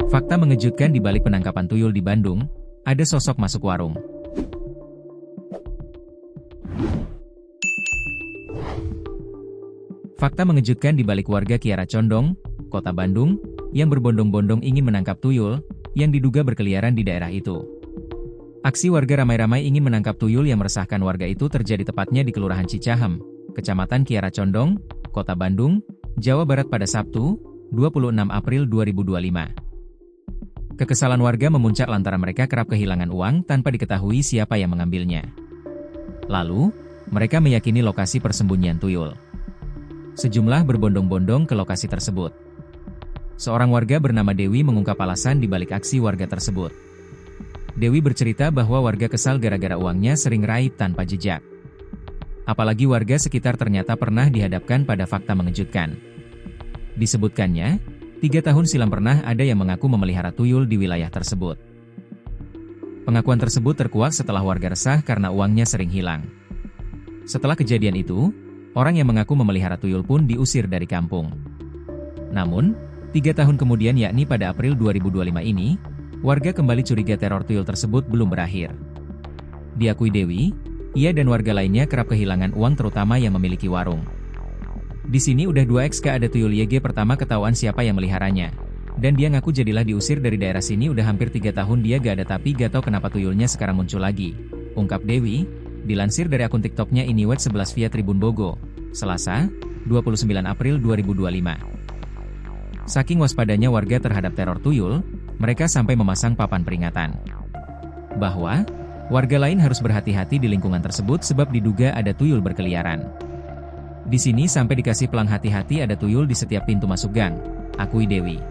Fakta mengejutkan di balik penangkapan tuyul di Bandung, ada sosok masuk warung. Fakta mengejutkan di balik warga Kiara Condong, Kota Bandung, yang berbondong-bondong ingin menangkap tuyul, yang diduga berkeliaran di daerah itu. Aksi warga ramai-ramai ingin menangkap tuyul yang meresahkan warga itu terjadi tepatnya di Kelurahan Cicahem, Kecamatan Kiara Condong, Kota Bandung, Jawa Barat pada Sabtu, 26 April 2025. Kekesalan warga memuncak lantaran mereka kerap kehilangan uang tanpa diketahui siapa yang mengambilnya. Lalu, mereka meyakini lokasi persembunyian tuyul. Sejumlah berbondong-bondong ke lokasi tersebut. Seorang warga bernama Dewi mengungkap alasan di balik aksi warga tersebut. Dewi bercerita bahwa warga kesal gara-gara uangnya sering raib tanpa jejak. Apalagi warga sekitar ternyata pernah dihadapkan pada fakta mengejutkan. Disebutkannya, 3 tahun silam pernah ada yang mengaku memelihara tuyul di wilayah tersebut. Pengakuan tersebut terkuak setelah warga resah karena uangnya sering hilang. Setelah kejadian itu, orang yang mengaku memelihara tuyul pun diusir dari kampung. Namun, 3 tahun kemudian yakni pada April 2025 ini, warga kembali curiga teror tuyul tersebut belum berakhir. Diakui Dewi, ia dan warga lainnya kerap kehilangan uang terutama yang memiliki warung. Di sini udah 2xk ada tuyul YG pertama ketahuan siapa yang meliharanya. Dan dia ngaku jadilah diusir dari daerah sini udah hampir 3 tahun dia gak ada tapi gak tau kenapa tuyulnya sekarang muncul lagi. Ungkap Dewi, dilansir dari akun TikToknya Iniwet11 via Tribun Bogo, Selasa, 29 April 2025. Saking waspadanya warga terhadap teror tuyul, mereka sampai memasang papan peringatan. Bahwa, warga lain harus berhati-hati di lingkungan tersebut sebab diduga ada tuyul berkeliaran. Di sini sampai dikasih pelang hati-hati ada tuyul di setiap pintu masuk gang, akui Dewi.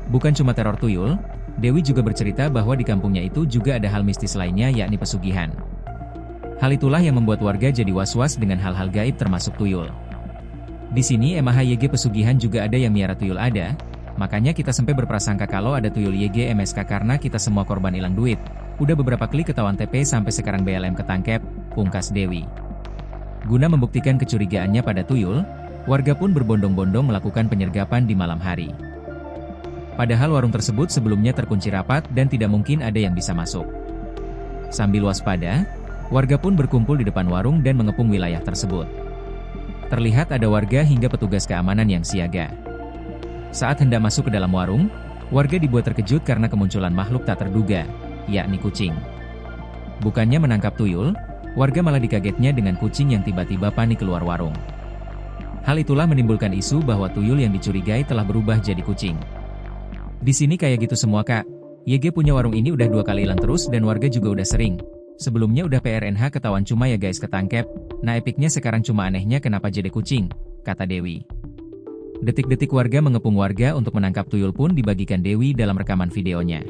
Bukan cuma teror tuyul, Dewi juga bercerita bahwa di kampungnya itu juga ada hal mistis lainnya yakni pesugihan. Hal itulah yang membuat warga jadi was-was dengan hal-hal gaib termasuk tuyul. Di sini MAHYG pesugihan juga ada yang miara tuyul ada, makanya kita sampai berprasangka kalau ada tuyul YG MSK karena kita semua korban hilang duit. Udah beberapa kali ketahuan TP sampai sekarang BLM ketangkep, pungkas Dewi. Guna membuktikan kecurigaannya pada tuyul, warga pun berbondong-bondong melakukan penyergapan di malam hari. Padahal warung tersebut sebelumnya terkunci rapat dan tidak mungkin ada yang bisa masuk. Sambil waspada, warga pun berkumpul di depan warung dan mengepung wilayah tersebut. Terlihat ada warga hingga petugas keamanan yang siaga. Saat hendak masuk ke dalam warung, warga dibuat terkejut karena kemunculan makhluk tak terduga, yakni kucing. Bukannya menangkap tuyul, warga malah dikagetnya dengan kucing yang tiba-tiba panik keluar warung. Hal itulah menimbulkan isu bahwa tuyul yang dicurigai telah berubah jadi kucing. Di sini kayak gitu semua kak, YG punya warung ini udah 2 kali hilang terus dan warga juga udah sering. Sebelumnya udah PRNH ketahuan cuma ya guys ketangkep, nah epicnya sekarang cuma anehnya kenapa jadi kucing, kata Dewi. Detik-detik warga mengepung warga untuk menangkap tuyul pun dibagikan Dewi dalam rekaman videonya.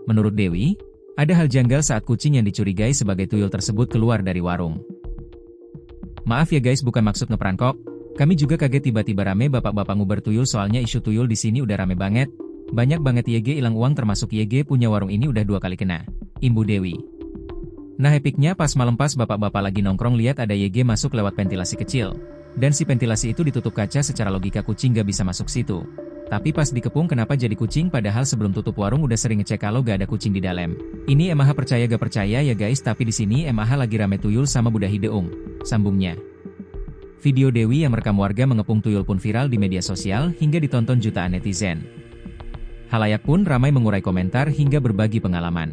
Menurut Dewi, ada hal janggal saat kucing yang dicurigai sebagai tuyul tersebut keluar dari warung. Maaf ya guys bukan maksud ngeprank, kami juga kaget tiba-tiba rame bapak-bapak nguber tuyul soalnya isu tuyul di sini udah rame banget. Banyak banget YG hilang uang termasuk YG punya warung ini udah 2 kali kena, imbu Dewi. Nah epicnya pas malam pas bapak-bapak lagi nongkrong lihat ada YG masuk lewat ventilasi kecil. Dan si ventilasi itu ditutup kaca secara logika kucing gak bisa masuk situ. Tapi pas dikepung kenapa jadi kucing padahal sebelum tutup warung udah sering ngecek kalau gak ada kucing di dalam. Ini MAH percaya gak percaya ya guys tapi di sini MAH lagi rame tuyul sama Buddha Hideung, sambungnya. Video Dewi yang merekam warga mengepung tuyul pun viral di media sosial hingga ditonton jutaan netizen. Halayak pun ramai mengurai komentar hingga berbagi pengalaman.